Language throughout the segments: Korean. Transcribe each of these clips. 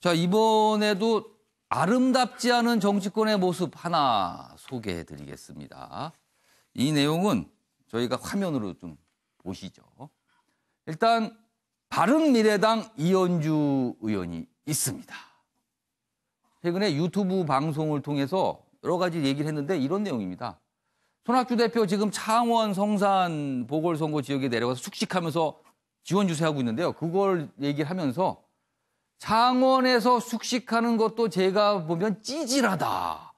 자, 이번에도 아름답지 않은 정치권의 모습 하나 소개해 드리겠습니다. 이 내용은 저희가 화면으로 좀 보시죠. 일단 바른미래당 이현주 의원이 있습니다. 최근에 유튜브 방송을 통해서 여러 가지 얘기를 했는데 이런 내용입니다. 손학규 대표 지금 창원, 성산 보궐선거 지역에 내려가서 숙식하면서 지원 유세하고 있는데요. 그걸 얘기를 하면서 창원에서 숙식하는 것도 제가 보면 찌질하다.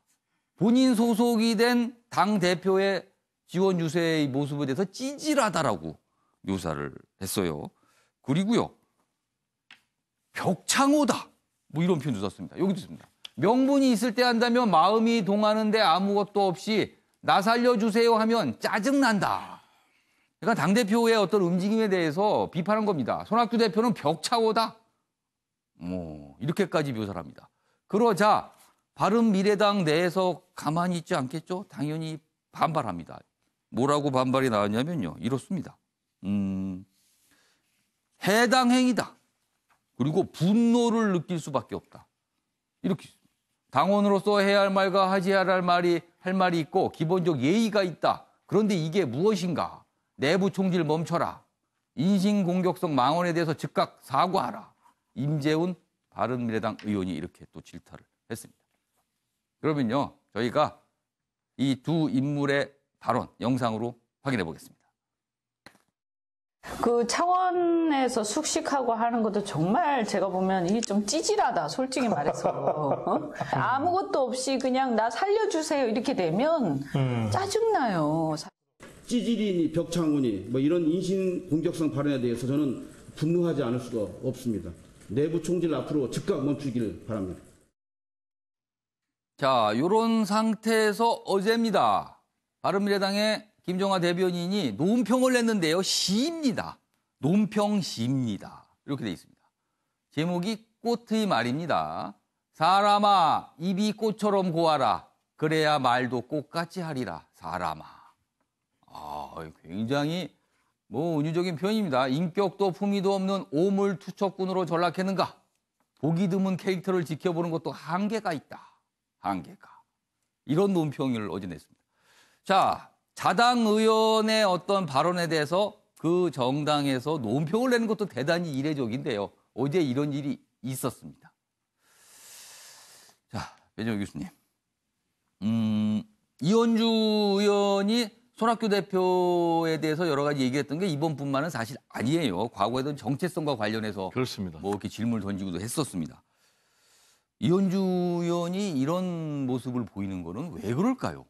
본인 소속이 된 당대표의 지원 유세의 모습에 대해서 찌질하다라고 묘사를 했어요. 그리고요. 벽창호다. 뭐 이런 표현도 썼습니다. 여기도 있습니다. 명분이 있을 때 한다면 마음이 동하는데 아무것도 없이 나 살려주세요 하면 짜증난다. 그러니까 당대표의 어떤 움직임에 대해서 비판한 겁니다. 손학규 대표는 벽차고다. 이렇게까지 묘사를 합니다. 그러자 바른미래당 내에서 가만히 있지 않겠죠? 당연히 반발합니다. 뭐라고 반발이 나왔냐면요. 이렇습니다. 해당 행위다. 그리고 분노를 느낄 수밖에 없다. 이렇게 당원으로서 해야 할 말과 하지 할 말이 있고 기본적 예의가 있다. 그런데 이게 무엇인가? 내부 총질 멈춰라. 인신공격성 망언에 대해서 즉각 사과하라. 임재훈 바른미래당 의원이 이렇게 또 질타를 했습니다. 그러면요. 저희가 이 두 인물의 발언 영상으로 확인해 보겠습니다. 그 창원에서 숙식하고 하는 것도 정말 제가 보면 이게 좀 찌질하다, 솔직히 말해서. 아무것도 없이 그냥 나 살려주세요 이렇게 되면 짜증나요. 찌질이니 벽창훈이 뭐 이런 인신 공격성 발언에 대해서 저는 분노하지 않을 수가 없습니다. 내부 총질 앞으로 즉각 멈추길 바랍니다. 자, 이런 상태에서 어제입니다. 바른미래당의 김종화 대변인이 논평을 냈는데요. 시입니다. 논평 시입니다. 이렇게 돼 있습니다. 제목이 꽃의 말입니다. 사람아 입이 꽃처럼 고와라. 그래야 말도 꽃같이 하리라. 사람아. 굉장히 은유적인 표현입니다. 인격도 품위도 없는 오물투척꾼으로 전락했는가. 보기 드문 캐릭터를 지켜보는 것도 한계가 있다. 한계가. 이런 논평을 어제 냈습니다. 자, 자당 의원의 어떤 발언에 대해서 그 정당에서 논평을 내는 것도 대단히 이례적인데요. 어제 이런 일이 있었습니다. 자, 배정호 교수님. 이현주 의원이 손학규 대표에 대해서 여러 가지 얘기했던 게 이번뿐만은 사실 아니에요. 과거에도 정체성과 관련해서 그렇습니다. 이렇게 질문을 던지기도 했었습니다. 이현주 의원이 이런 모습을 보이는 거는 왜 그럴까요?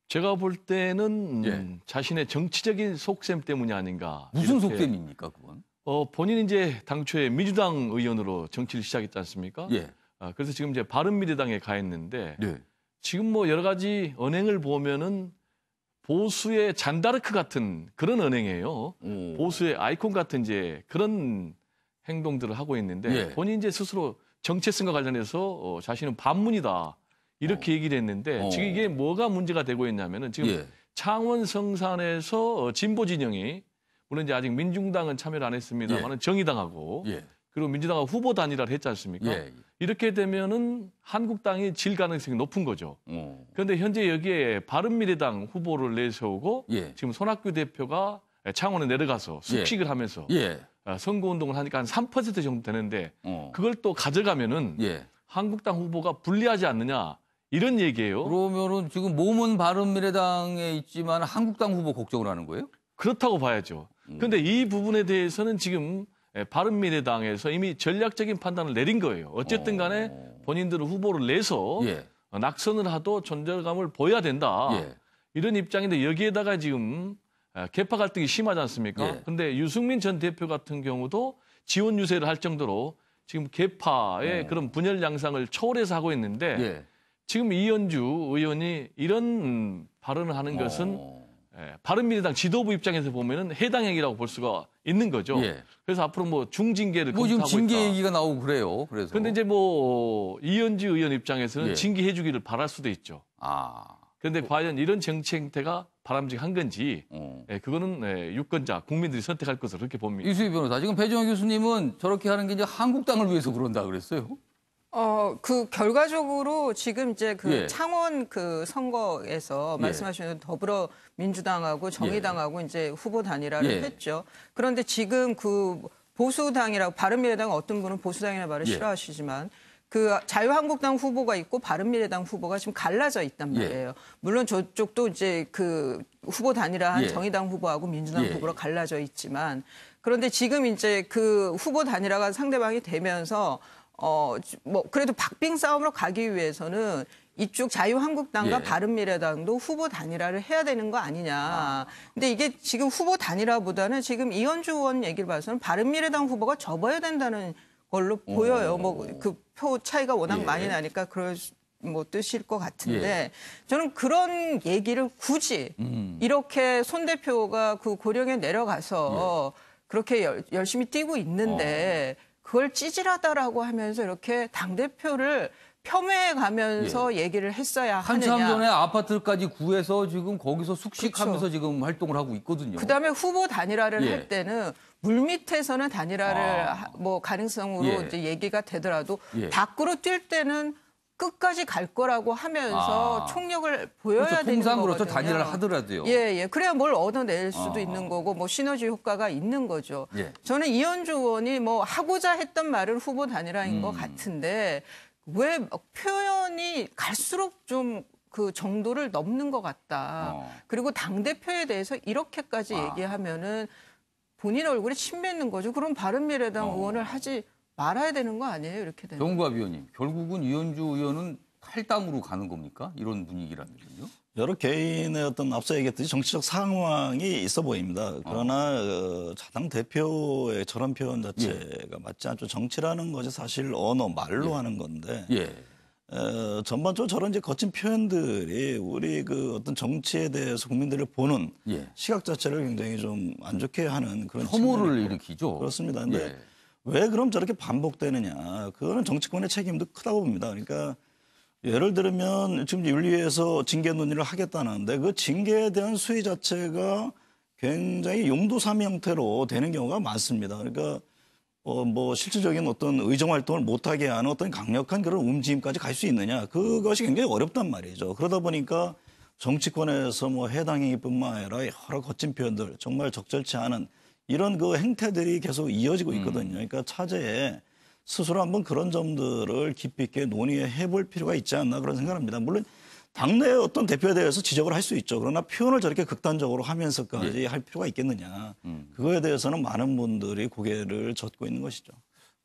제가 볼 때는 자신의 정치적인 속셈 때문이 아닌가. 무슨 이렇게. 속셈입니까, 그건? 본인이 이제 당초에 민주당 의원으로 정치를 시작했지 않습니까? 예. 그래서 지금 이제 바른미래당에 가 있는데 네. 지금 여러 가지 언행을 보면은 보수의 잔다르크 같은 그런 언행이에요. 보수의 아이콘 같은 이제 그런 행동들을 하고 있는데 본인 이제 스스로 정체성과 관련해서 자신은 반문이다. 이렇게 얘기를 했는데 지금 이게 뭐가 문제가 되고 있냐면은 지금 창원 성산에서 진보 진영이 물론 이제 아직 민중당은 참여를 안 했습니다만은 정의당하고 그리고 민주당하고 후보 단일화를 했지 않습니까? 이렇게 되면은 한국당이 질 가능성이 높은 거죠. 그런데 현재 여기에 바른미래당 후보를 내세우고 지금 손학규 대표가 창원에 내려가서 숙식을 하면서 선거운동을 하니까 한 3% 정도 되는데 그걸 또 가져가면은 한국당 후보가 불리하지 않느냐 이런 얘기예요. 그러면은 지금 몸은 바른미래당에 있지만 한국당 후보 걱정을 하는 거예요? 그렇다고 봐야죠. 그런데 이 부분에 대해서는 지금 바른미래당에서 이미 전략적인 판단을 내린 거예요. 어쨌든 간에 본인들은 후보를 내서 낙선을 하도 존재감을 보여야 된다. 이런 입장인데 여기에다가 지금 계파 갈등이 심하지 않습니까? 그런데 유승민 전 대표 같은 경우도 지원 유세를 할 정도로 지금 계파의 그런 분열 양상을 초월해서 하고 있는데 지금 이현주 의원이 이런 발언을 하는 것은 바른미래당 지도부 입장에서 보면은 해당 행위라고 볼 수가 있는 거죠. 그래서 앞으로 중징계를 지금 검토하고 징계 있다. 얘기가 나오고 그래요. 그래서. 그런데 이제 이현주 의원 입장에서는 징계해주기를 바랄 수도 있죠. 그런데 과연 이런 정치 행태가 바람직한 건지 그거는 유권자, 국민들이 선택할 것으로 그렇게 봅니다. 이수희 변호사, 지금 배종원 교수님은 저렇게 하는 게 이제 한국당을 위해서 그런다 그랬어요. 그 결과적으로 지금 이제 그 예. 창원 그 선거에서 예. 말씀하신 더불어민주당하고 정의당하고 이제 후보 단일화를 예. 했죠. 그런데 지금 그 보수당이라고 바른미래당 어떤 분은 보수당이라는 말을 예. 싫어하시지만 그 자유한국당 후보가 있고 바른미래당 후보가 지금 갈라져 있단 말이에요. 물론 저쪽도 이제 그 후보 단일화한 예. 정의당 후보하고 민주당 예. 후보로 갈라져 있지만 그런데 지금 이제 그 후보 단일화가 상대방이 되면서 뭐 그래도 박빙 싸움으로 가기 위해서는 이쪽 자유한국당과 예. 바른미래당도 후보 단일화를 해야 되는 거 아니냐. 근데 이게 지금 후보 단일화보다는 지금 이현주 의원 얘기를 봐서는 바른미래당 후보가 접어야 된다는 걸로 보여요. 뭐 그 표 차이가 워낙 예. 많이 나니까 그럴 뭐 뜻일 것 같은데 저는 그런 얘기를 굳이 이렇게 손 대표가 그 고령에 내려가서 그렇게 열심히 뛰고 있는데 그걸 찌질하다라고 하면서 이렇게 당대표를 폄훼해 가면서 얘기를 했어야 하느냐. 한참 전에 아파트까지 구해서 지금 거기서 숙식하면서 그렇죠. 지금 활동을 하고 있거든요. 그다음에 후보 단일화를 예. 할 때는 물밑에서는 단일화를 뭐 가능성으로 예. 이제 얘기가 되더라도 예. 밖으로 뛸 때는 끝까지 갈 거라고 하면서 총력을 보여야 그렇죠. 되는 통상 거거든요. 그렇죠. 단일화를 하더라도요. 예. 그래야 뭘 얻어낼 수도 있는 거고 뭐 시너지 효과가 있는 거죠. 예. 저는 이현주 의원이 뭐 하고자 했던 말은 후보 단일화인 것 같은데 왜 표현이 갈수록 좀 그 정도를 넘는 것 같다. 그리고 당대표에 대해서 이렇게까지 얘기하면은 본인 얼굴에 침 뱉는 거죠. 그럼 바른미래당 의원을 하지 말아야 되는 거 아니에요? 이렇게 되면. 정구합 의원님, 결국은 이현주 의원은 탈당으로 가는 겁니까? 이런 분위기라면요? 여러 개인의 어떤 앞서 얘기했듯이 정치적 상황이 있어 보입니다. 그러나 자당 대표의 저런 표현 자체가 맞지 않죠. 정치라는 것이 사실 언어, 말로 하는 건데 예. 전반적으로 저런 이제 거친 표현들이 우리 그 어떤 정치에 대해서 국민들을 보는 예. 시각 자체를 굉장히 좀 안 좋게 하는 그런 혐오를 측면이 있고. 일으키죠. 그렇습니다. 근데 예. 왜 그럼 저렇게 반복되느냐? 그거는 정치권의 책임도 크다고 봅니다. 그러니까 예를 들면 지금 윤리위에서 징계 논의를 하겠다는데 그 징계에 대한 수위 자체가 굉장히 용도삼이 형태로 되는 경우가 많습니다. 그러니까 뭐 실질적인 어떤 의정 활동을 못하게 하는 어떤 강력한 그런 움직임까지 갈 수 있느냐? 그것이 굉장히 어렵단 말이죠. 그러다 보니까 정치권에서 뭐 해당 행위뿐만 아니라 여러 거친 표현들 정말 적절치 않은 이런 그 행태들이 계속 이어지고 있거든요. 그러니까 차제에 스스로 한번 그런 점들을 깊이 있게 논의해 볼 필요가 있지 않나 그런 생각을 합니다. 물론 당내 어떤 대표에 대해서 지적을 할 수 있죠. 그러나 표현을 저렇게 극단적으로 하면서까지 할 필요가 있겠느냐. 그거에 대해서는 많은 분들이 고개를 젓고 있는 것이죠.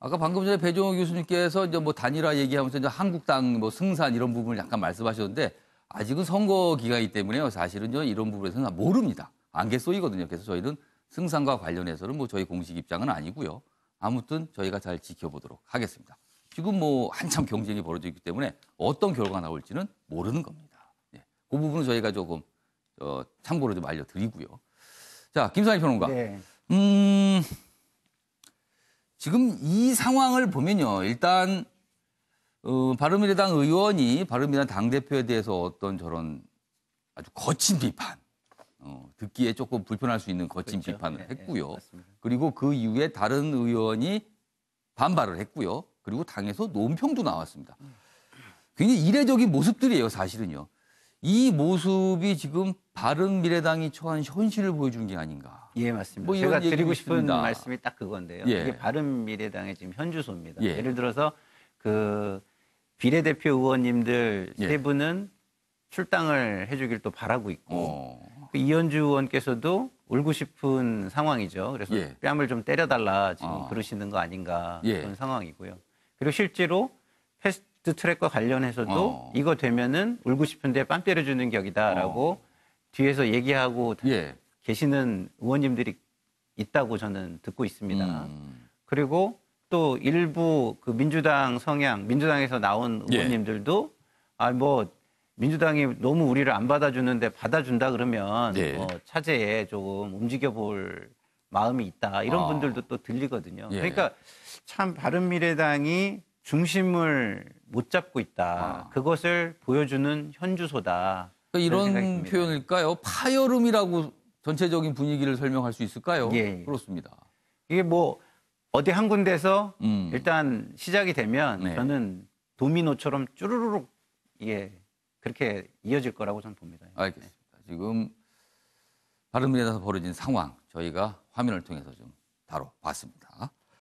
아까 방금 전에 배종호 교수님께서 이제 뭐 단일화 얘기하면서 이제 한국당 뭐 승산 이런 부분을 약간 말씀하셨는데 아직은 선거 기간이기 때문에요. 사실은 이런 부분에서는 모릅니다. 안개 쏘이거든요. 그래서 저희는 승산과 관련해서는 뭐 저희 공식 입장은 아니고요. 아무튼 저희가 잘 지켜보도록 하겠습니다. 지금 뭐 한참 경쟁이 벌어지고 있기 때문에 어떤 결과가 나올지는 모르는 겁니다. 예. 그 부분은 저희가 조금 참고로 좀 알려드리고요. 자, 김상희 평론가. 네. 지금 이 상황을 보면요. 일단 바른미래당 의원이 바른미래당 당대표에 대해서 어떤 저런 아주 거친 비판, 듣기에 조금 불편할 수 있는 거친 그렇죠. 비판을 네, 했고요. 네, 맞습니다. 그리고 그 이후에 다른 의원이 반발을 했고요. 그리고 당에서 논평도 나왔습니다. 굉장히 이례적인 모습들이에요, 사실은요. 이 모습이 지금 바른미래당이 처한 현실을 보여주는 게 아닌가. 예, 맞습니다. 뭐 이런 제가 드리고 얘기도 싶은 있습니다. 말씀이 딱 그건데요. 예. 이게 바른미래당의 지금 현주소입니다. 예. 예를 들어서 그 비례대표 의원님들 예. 세 분은 출당을 해주길 또 바라고 있고 그 이현주 의원께서도 울고 싶은 상황이죠. 그래서 예. 뺨을 좀 때려달라 지금 그러시는 거 아닌가 예. 그런 상황이고요. 그리고 실제로 패스트 트랙과 관련해서도 이거 되면은 울고 싶은데 뺨 때려주는 격이다라고 뒤에서 얘기하고 예. 계시는 의원님들이 있다고 저는 듣고 있습니다. 그리고 또 일부 그 민주당 성향, 민주당에서 나온 예. 의원님들도 뭐 민주당이 너무 우리를 안 받아주는데 받아준다 그러면 예. 차제에 조금 움직여볼 마음이 있다. 이런 분들도 또 들리거든요. 예. 그러니까 참 바른미래당이 중심을 못 잡고 있다. 그것을 보여주는 현주소다. 그러니까 그런 생각이 이런 듭니다. 표현일까요? 파열음이라고 전체적인 분위기를 설명할 수 있을까요? 예. 그렇습니다. 이게 뭐 어디 한 군데서 음. 일단 시작이 되면 네. 저는 도미노처럼 쭈루루룩 이게 그렇게 이어질 거라고 저는 봅니다. 알겠습니다. 지금 바른미래당에서 벌어진 상황 저희가 화면을 통해서 좀 다뤄봤습니다.